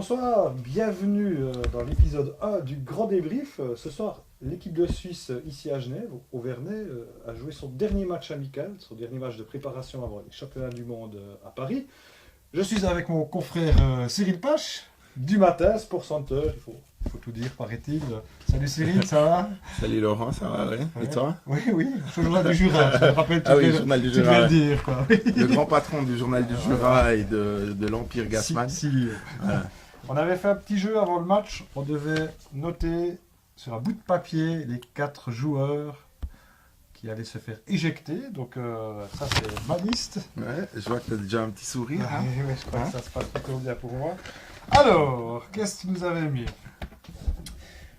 Bonsoir, bienvenue dans l'épisode 1 du Grand Débrief. Ce soir, l'équipe de Suisse ici à Genève, au Vernet, a joué son dernier match amical, son dernier match de préparation avant les championnats du monde à Paris. Je suis avec mon confrère Cyril Pache, du matin, Sport Center, il faut tout dire, paraît-il. Salut Cyril, ça va? Salut Laurent, ça va, oui. Ouais. Et toi? Oui, oui, le journal du Jura, je me rappelle, Ah oui, le journal du tu devais Jura. le dire, quoi. Le grand patron du journal du Jura et de l'Empire Gassman. Si. Voilà. On avait fait un petit jeu avant le match. On devait noter sur un bout de papier les 4 joueurs qui allaient se faire éjecter. Donc ça c'est ma liste. Ouais, je vois que tu as déjà un petit sourire. Hein? Ouais, je crois que ça se passe plutôt bien pour moi. Alors, qu'est-ce que tu nous avais mis?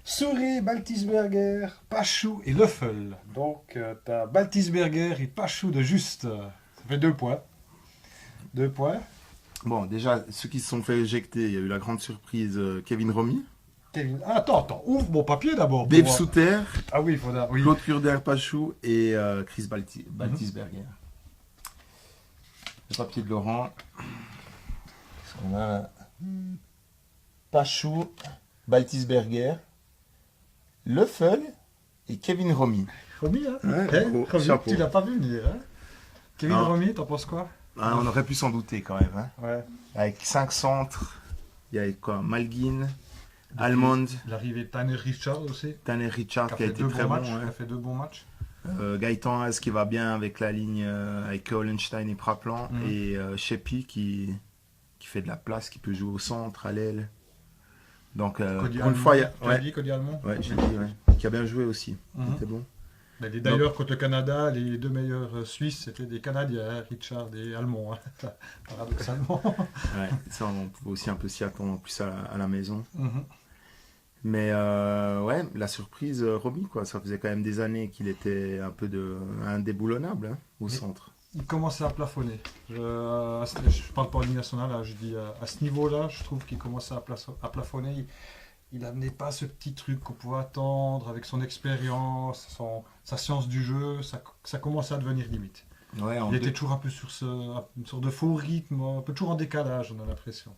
Souris, Baltisberger, Pachou et Löffel. Donc tu as Baltisberger et Pachou de juste. Ça fait 2 points. 2 points. Bon, déjà, ceux qui se sont fait éjecter, il y a eu la grande surprise Kevin Romy, Kevin. Ah, attends, ouvre mon papier d'abord. Dave pour- Souter, Ah oui, il faudra. Oui. Claude Kurder-Pachou et Chris Baltisberger. Le papier de Laurent. Qu'est-ce qu'on a là? Pachou, Baltisberger, Löffel et Kevin Romy. Romy, hein? Ouais, Eh, bravo, Romy, chapeau. tu l'as pas vu venir, hein? Kevin Non. Romy, t'en penses quoi? Ah, on aurait pu s'en douter quand même. Hein. Ouais. Avec 5 centres, il y avait quoi? Malguin, Almond, L'arrivée de Tanner Richard aussi, Tanner Richard qui a été très bon. matchs. Ouais. Qui a fait 2 bons matchs. Gaëtan Haas qui va bien avec la ligne avec Hollenstein et Praplan. Mhm. Et Sheppy qui fait de la place, qui peut jouer au centre, à l'aile. Donc Cody pour une Almond, fois, il y a... tu as dit Cody Almond? Ouais, j'ai dit, ouais. Qui a bien joué aussi. Mhm. C'était bon. Mais d'ailleurs, contre le Canada, les 2 meilleurs Suisses, c'était des Canadiens, hein, Richard et Almond, hein, paradoxalement. Ouais, ça on pouvait aussi un peu s'y attendre en plus à la maison. Mhm. Mais ouais, la surprise, Romy, quoi. Ça faisait quand même des années qu'il était un peu indéboulonnable hein, au Mais- centre. Il commençait à plafonner. Je parle pas en ligne nationale, là, je dis à ce niveau-là, je trouve qu'il commençait à plafonner. Il n'amenait pas ce petit truc qu'on pouvait attendre avec son expérience, sa science du jeu. Ça commençait à devenir limite. Ouais, Il était toujours un peu sur une sorte de faux rythme, un peu toujours en décalage, on a l'impression.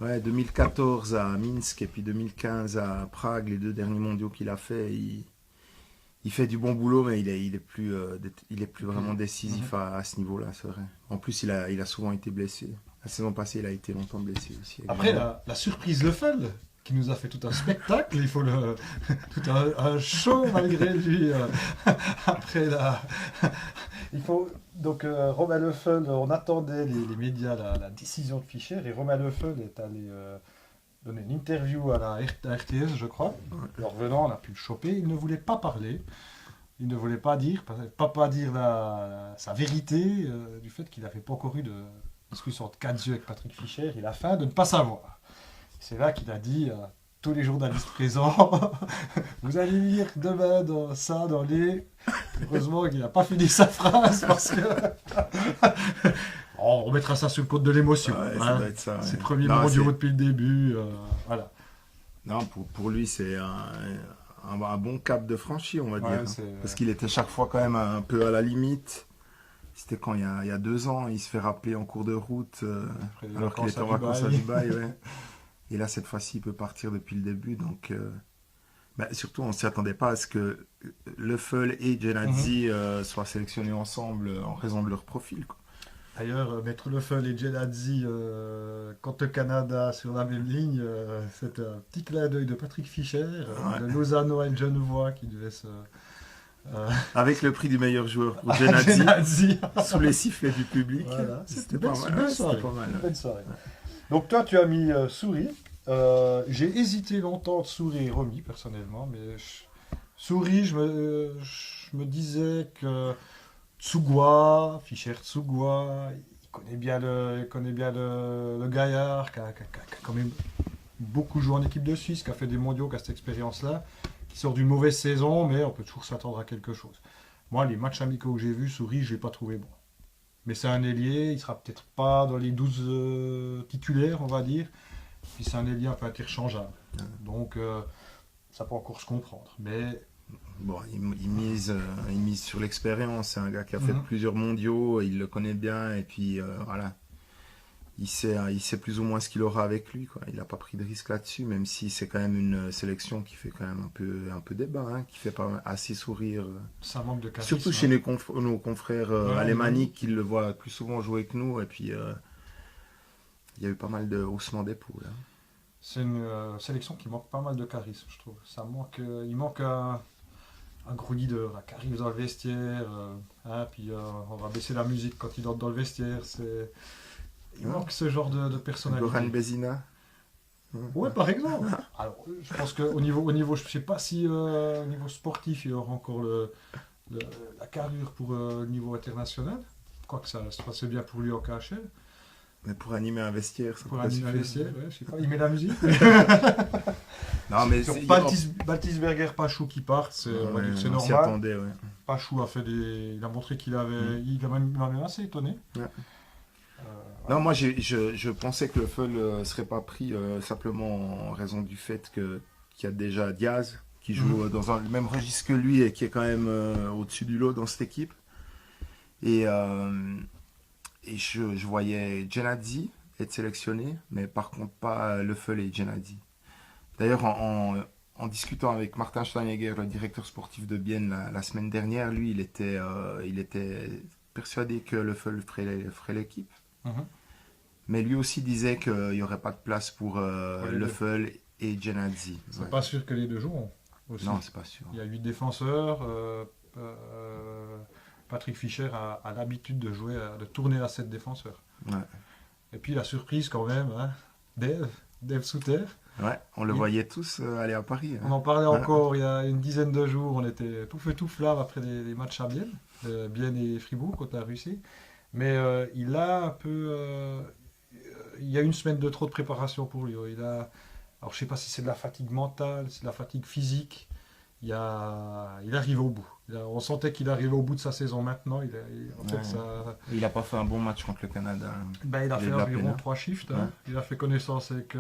ouais, 2014 à Minsk et puis 2015 à Prague, les 2 derniers mondiaux qu'il a fait, il fait du bon boulot, mais il est plus vraiment décisif à ce niveau-là, c'est vrai. En plus, il a souvent été blessé. La saison passée, il a été longtemps blessé aussi. Après, la surprise Löffel, qui nous a fait tout un spectacle, il faut tout un show malgré lui. Après, il faut donc Romain Löffel, on attendait les médias la décision de Fischer et Romain Löffel est allé donner une interview à la RTS, je crois. En revenant, on a pu le choper. Il ne voulait pas parler. Il ne voulait pas dire sa vérité du fait qu'il n'avait pas encore eu de discussion de 4 yeux avec Patrick Fischer. Il a faim de ne pas savoir. C'est là qu'il a dit à tous les journalistes présents vous allez lire demain dans les. Heureusement qu'il n'a pas fini sa phrase parce que. On remettra ça sur le compte de l'émotion. Ouais, ça hein. doit être ça. Ouais. Ses premiers Non, mondiaux c'est- depuis le début. Voilà. Non, pour lui, c'est un bon cap de franchi, on va Ouais, dire. c'est- Parce qu'il était chaque fois quand même un peu à la limite. C'était quand il y a 2 ans, il se fait rappeler en cours de route, Après les alors qu'il vacances était en à vacances à Dubaï. Dubaï. Ouais. Et là, cette fois-ci, il peut partir depuis le début. Donc, surtout, on ne s'y attendait pas à ce que Löffel et Genadzi soient sélectionnés ensemble en raison de leur profil. Quoi. D'ailleurs, mettre Löffel et Genadzi contre le Canada sur la même ligne, c'est un petit clin d'œil de Patrick Fischer, Ouais. de Lozano et Genevois qui devait se. Avec le prix du meilleur joueur pour Genadzi, Genadzi. sous les sifflets du public. Voilà, C'était belle- pas mal. belle Ouais, soirée. c'était pas mal. Belle soirée. Donc toi, tu as mis Souris. J'ai hésité longtemps entre Souris et Romy, personnellement, mais Souris, je me disais que Tsugua, Fischer Tsugua, il connaît bien le gaillard, qui a quand même beaucoup joué en équipe de Suisse, qui a fait des mondiaux, qui a cette expérience-là, qui sort d'une mauvaise saison, mais on peut toujours s'attendre à quelque chose. Moi, les matchs amicaux que j'ai vus, Souris, je l'ai pas trouvé bon. Mais c'est un ailier, il sera peut-être pas dans les 12 titulaires, on va dire. Puis c'est un ailier un peu interchangeable. Donc ça peut encore se comprendre. Mais Bon, il mise sur l'expérience. C'est un gars qui a fait Mhm. plusieurs mondiaux, il le connaît bien, et puis voilà. il sait plus ou moins ce qu'il aura avec lui, quoi. Il n'a pas pris de risque là-dessus, même si c'est quand même une sélection qui fait quand même un peu débat, hein, qui fait pas assez sourire. Ça manque de charisme. Surtout chez nos confrères alémaniques qui le voient plus souvent jouer que nous. Et puis, il y a eu pas mal de haussements d'épaule. Hein. C'est une sélection qui manque pas mal de charisme, je trouve. Il manque un gros leader là, qui arrive dans le vestiaire, hein, puis on va baisser la musique quand il entre dans le vestiaire. Il manque ce genre de personnalité. Goran Bezina. Ouais, par exemple. Alors, je pense qu'au niveau, je sais pas si au niveau sportif, il aura encore la carrure pour le niveau international. Quoique ça se passait bien pour lui en KHL. Mais pour animer un vestiaire, ça Pour peut animer un vestiaire, ouais, je sais pas, il met la musique. Non, mais Sur c'est Baltisberger, Pachou qui part, on va dire que c'est on s'y normal. attendait, ouais. Pachou il a montré qu'il avait, il m'a même assez étonné. Ouais. Non, moi je pensais que le Feul ne serait pas pris simplement en raison du fait qu'il y a déjà Diaz qui joue dans le même registre que lui et qui est quand même au-dessus du lot dans cette équipe. Et je voyais Genadzi être sélectionné, mais par contre pas Le Feul et Genadzi. D'ailleurs, en discutant avec Martin Steinegger, le directeur sportif de Bienne, la semaine dernière, lui, il était persuadé que Le Feul ferait l'équipe. Mais lui aussi disait qu'il n'y aurait pas de place pour Le Feul et Genadzi. C'est pas sûr que les deux joueront aussi. Non, c'est pas sûr. Il y a 8 défenseurs. Patrick Fischer a l'habitude de jouer, de tourner à 7 défenseurs. Ouais. Et puis la surprise quand même, hein, Dave Souter. Ouais, on le voyait tous aller à Paris. Hein. On en parlait encore il y a une dizaine de jours. On était tout feu tout flamme après les matchs à Bienne, Bienne et Fribourg contre la Russie. Mais il a un peu... il y a une semaine de trop de préparation pour lui. Alors je ne sais pas si c'est de la fatigue mentale, c'est de la fatigue physique. Il arrive au bout. On sentait qu'il arrivait au bout de sa saison maintenant. Il n'a pas fait un bon match contre le Canada. Il a fait environ 3 shifts. Hein. Ouais. Il a fait connaissance avec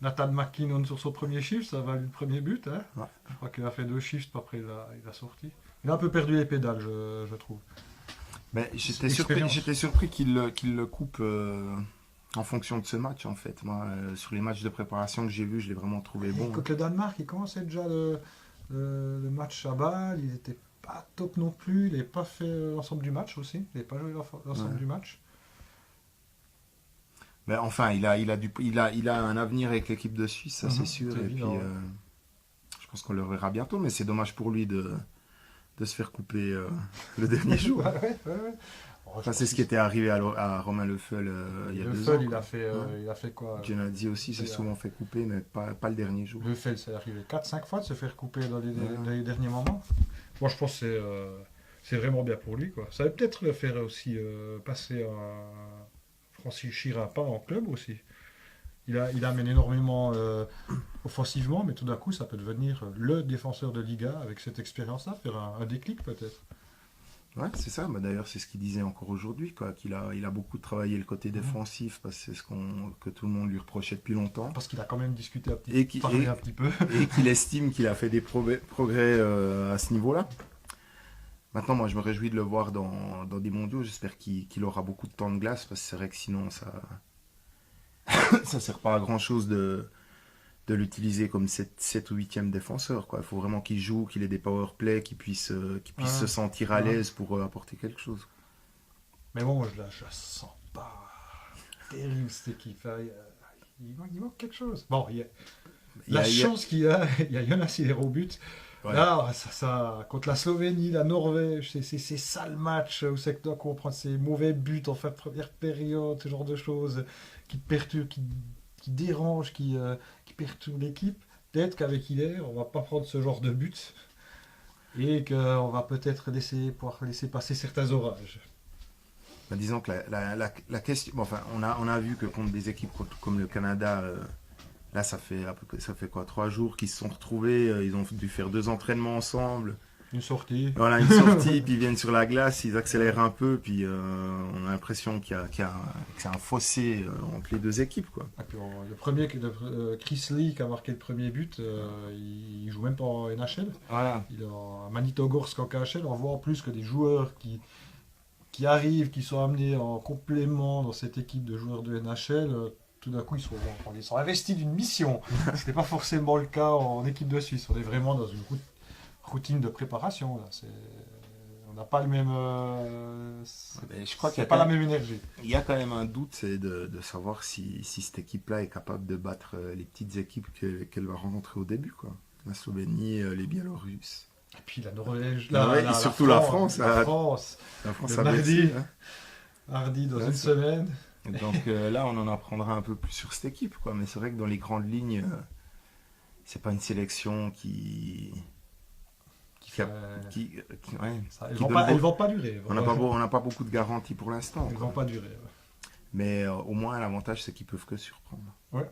Nathan McKinnon sur son premier shift. Ça a valu le premier but. Hein. Ouais. Je crois qu'il a fait 2 shifts. Après, il a sorti. Il a un peu perdu les pédales, je trouve. Mais j'étais surpris qu'il le coupe en fonction de ce match, en fait. Moi, sur les matchs de préparation que j'ai vus, je l'ai vraiment trouvé bon. Contre le Danemark, il commençait déjà le match à balle. Il n'était pas top non plus. Il n'avait pas fait l'ensemble du match aussi. Il n'avait pas joué l'ensemble du match. Mais enfin, il a un avenir avec l'équipe de Suisse, ça c'est sûr. Et puis, je pense qu'on le reverra bientôt. Mais c'est dommage pour lui de se faire couper le dernier jour. Ouais. Enfin, c'est ce qui était arrivé à Romain Le Feul il y a 2 ans. Il a fait quoi Genadzi aussi s'est souvent fait couper, mais pas le dernier jour. Le Feul, c'est arrivé 4-5 fois de se faire couper dans les derniers moments. Moi, je pense que c'est vraiment bien pour lui, quoi. Ça va peut-être le faire aussi passer franchir un pas en club aussi. Il amène énormément offensivement, mais tout d'un coup, ça peut devenir le défenseur de Liga avec cette expérience-là, faire un déclic peut-être. Ouais, c'est ça. Bah, d'ailleurs, c'est ce qu'il disait encore aujourd'hui, quoi. Il a beaucoup travaillé le côté défensif, parce que c'est ce que tout le monde lui reprochait depuis longtemps. Parce qu'il a quand même discuté un petit peu. Et qu'il estime qu'il a fait des progrès à ce niveau-là. Maintenant, moi, je me réjouis de le voir dans des mondiaux. J'espère qu'il aura beaucoup de temps de glace, parce que c'est vrai que sinon, ça sert pas à grand-chose de l'utiliser comme 7 ou 8e défenseur, quoi. Il faut vraiment qu'il joue, qu'il ait des power play, qu'il puisse se sentir à l'aise pour apporter quelque chose. Mais bon, je la sens pas terrible cette équipe. Il manque quelque chose. Bon, chance qu'il y a Jonas Hiller au but. Ouais. Là, ça, contre la Slovénie, la Norvège, c'est ça le match où c'est que on prend ces mauvais buts en fin de première période, ce genre de choses qui perturbent, qui dérangent, qui perturbent l'équipe. Peut-être qu'avec Hiller, on va pas prendre ce genre de but et qu'on va peut-être pouvoir laisser passer certains orages. Bah, disons que la question, enfin, on a vu que contre des équipes comme le Canada, là ça fait quoi, 3 jours qu'ils se sont retrouvés, ils ont dû faire 2 entraînements ensemble. Une sortie. Voilà, une sortie, puis ils viennent sur la glace, ils accélèrent un peu, puis on a l'impression qu'il y a un fossé entre les 2 équipes, quoi. Et puis, le premier, Chris Lee, qui a marqué le premier but, il joue même pas en NHL. Voilà. Il est en Magnitogorsk en KHL. On voit en plus que des joueurs qui qui arrivent, qui sont amenés en complément dans cette équipe de joueurs de NHL, tout d'un coup, ils sont investis d'une mission. Ce n'était pas forcément le cas en équipe de Suisse. On est vraiment dans une routine de préparation. Là. On n'a pas le même. Je crois qu'il y a pas la même énergie. Il y a quand même un doute, c'est de savoir si cette équipe-là est capable de battre les petites équipes qu'elle va rencontrer au début, quoi. La Slovénie, les Biélorusses. Et puis la Norvège, et surtout la France. La France Le mardi, hein. mardi dans une semaine. Donc là, on en apprendra un peu plus sur cette équipe, quoi. Mais c'est vrai que dans les grandes lignes, c'est pas une sélection qui elles vont pas durer. On n'a pas beaucoup de garanties pour l'instant. Elles vont pas durer. Ouais. Mais au moins, l'avantage, c'est qu'ils peuvent que surprendre. Ouais.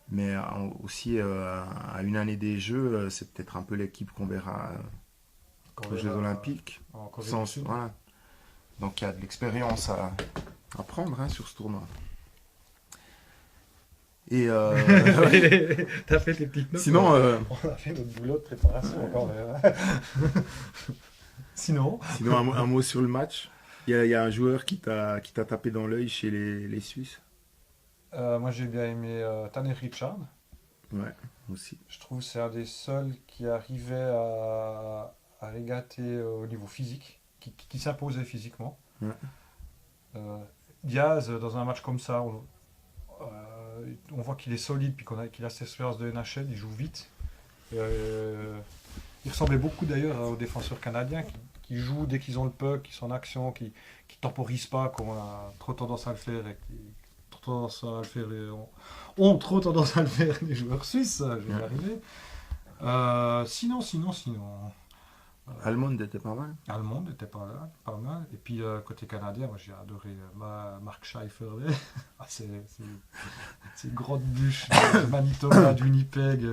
Mais aussi, à une année des Jeux, c'est peut-être un peu l'équipe qu'on verra aux Jeux Olympiques. Voilà. Donc il y a de l'expérience à prendre sur ce tournoi. Et t'as fait tes petites notes. Sinon, on a fait notre boulot de préparation encore. Sinon un mot sur le match. Il y a un joueur qui t'a tapé dans l'œil chez les Suisses. Moi j'ai bien aimé Tanner Richard. Ouais, aussi. Je trouve que c'est un des seuls qui arrivait à régater au niveau physique, qui s'imposait physiquement. Ouais. Diaz, dans un match comme ça, on voit qu'il est solide, puis qu'il a cette expérience de NHL, il joue vite. Il ressemblait beaucoup d'ailleurs aux défenseurs canadiens qui jouent dès qu'ils ont le puck, qui sont en action, qui ne temporisent pas, comme on a trop tendance à le faire. Ont trop tendance à le faire les joueurs suisses, je vais y arriver. Sinon. Allemande était pas mal. Allemande était pas mal. Et puis côté canadien, moi j'ai adoré Mark Scheifele. C'est une grande bûche de Manitoba, du Winnipeg.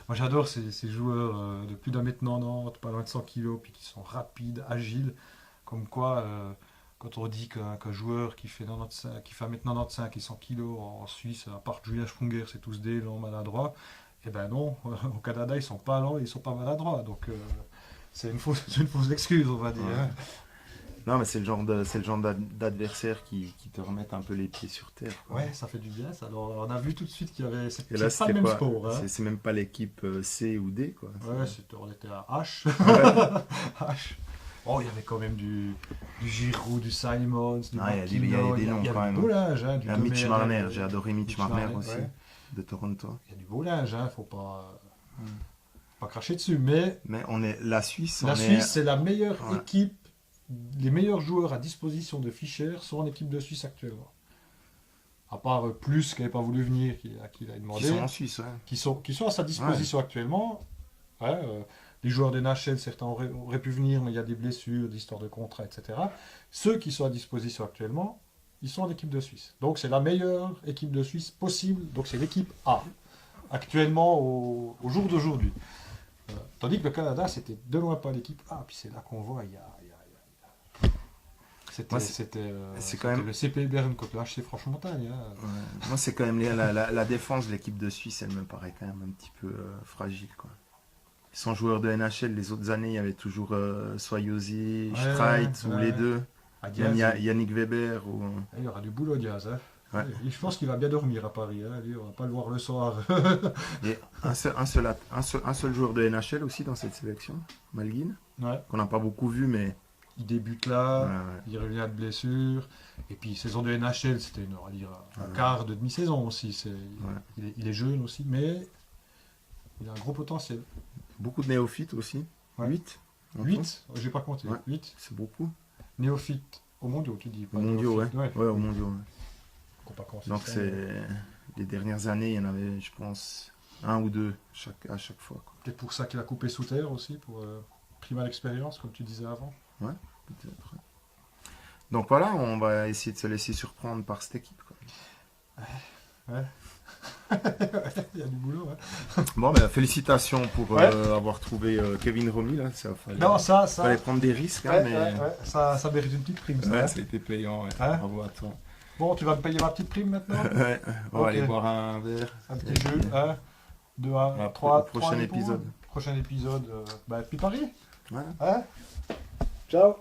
Moi j'adore ces joueurs de plus d'1m90, pas loin de 100 kg, puis qui sont rapides, agiles. Comme quoi, quand on dit qu'un joueur qui fait 1m95 et 100 kg en Suisse, à part Julian Sprunger, c'est tous des lents maladroits. Eh ben non, au Canada ils sont pas lents et ils sont pas maladroits. Donc c'est une fausse excuse, on va dire. Ouais. Non, mais c'est le genre d'adversaire qui te remettent un peu les pieds sur terre. Quoi. Ouais, ça fait du bien. Ça. Alors, on a vu tout de suite qu'il y avait. C'est pas le même sport. Hein. C'est même pas l'équipe C ou D, quoi. Ouais, on était à H. H. Oh, il y avait quand même du Giroud, du Simons, du il y a des noms quand même. Il y a du beau linge. Hein, du Mitch Marner, j'ai adoré Mitch Marner aussi, ouais. de Toronto. Il y a du beau linge, hein, faut pas cracher dessus. Mais la Suisse, c'est la meilleure équipe. Les meilleurs joueurs à disposition de Fischer sont en équipe de Suisse actuellement. À part Plus qui n'avait pas voulu venir, à qui il a demandé. Qui sont en Suisse, ouais. Qui sont à sa disposition actuellement. Ouais, les joueurs des NHL, certains auraient pu venir, mais il y a des blessures, des histoires de contrats, etc. Ceux qui sont à disposition actuellement, ils sont en équipe de Suisse. Donc c'est la meilleure équipe de Suisse possible. Donc c'est l'équipe A, actuellement au jour d'aujourd'hui. Tandis que le Canada, c'était de loin pas l'équipe A. Puis c'est là qu'on voit, C'était quand même le CP Berne contre le HC Franche-Montagne. Hein. Ouais. Moi, c'est quand même la défense de l'équipe de Suisse, elle me paraît quand même un petit peu fragile, quoi. Ils sont joueurs de NHL. Les autres années, il y avait toujours Soyosi, Streit ou les deux. Même Yannick Weber. Il y aura du boulot, Diaz. Hein. Ouais. Je pense qu'il va bien dormir à Paris. Hein. Lui, on va pas le voir le soir. Et un seul joueur de NHL aussi dans cette sélection, Malguin, qu'on n'a pas beaucoup vu, mais... Il débute là, il revient de blessure. Et puis, saison de NHL, c'était un quart de demi-saison aussi. Il est jeune aussi, mais il a un gros potentiel. Beaucoup de néophytes aussi. 8 8 j'ai pas compté. 8 c'est beaucoup. Néophytes au mondial, tu dis. Au mondial, ouais, au mondial. Donc, c'est les dernières années, il y en avait, je pense, 1 ou 2 à chaque fois. Peut-être pour ça qu'il a coupé sous terre aussi, pour prima l'expérience, comme tu disais avant. Ouais, peut-être. Donc voilà, on va essayer de se laisser surprendre par cette équipe. Quoi. Ouais. Il y a du boulot. Ouais. Bon, félicitations pour avoir trouvé Kevin Romy. Là. Fallait prendre des risques. Mais... Ça mérite une petite prime. Ça a été payant. Bravo à toi. Bon, tu vas me payer ma petite prime maintenant. On va aller boire un verre. Un petit jeu. 2 à 3. Prochain épisode. Prochain épisode. Puis Paris. Voilà. Ciao.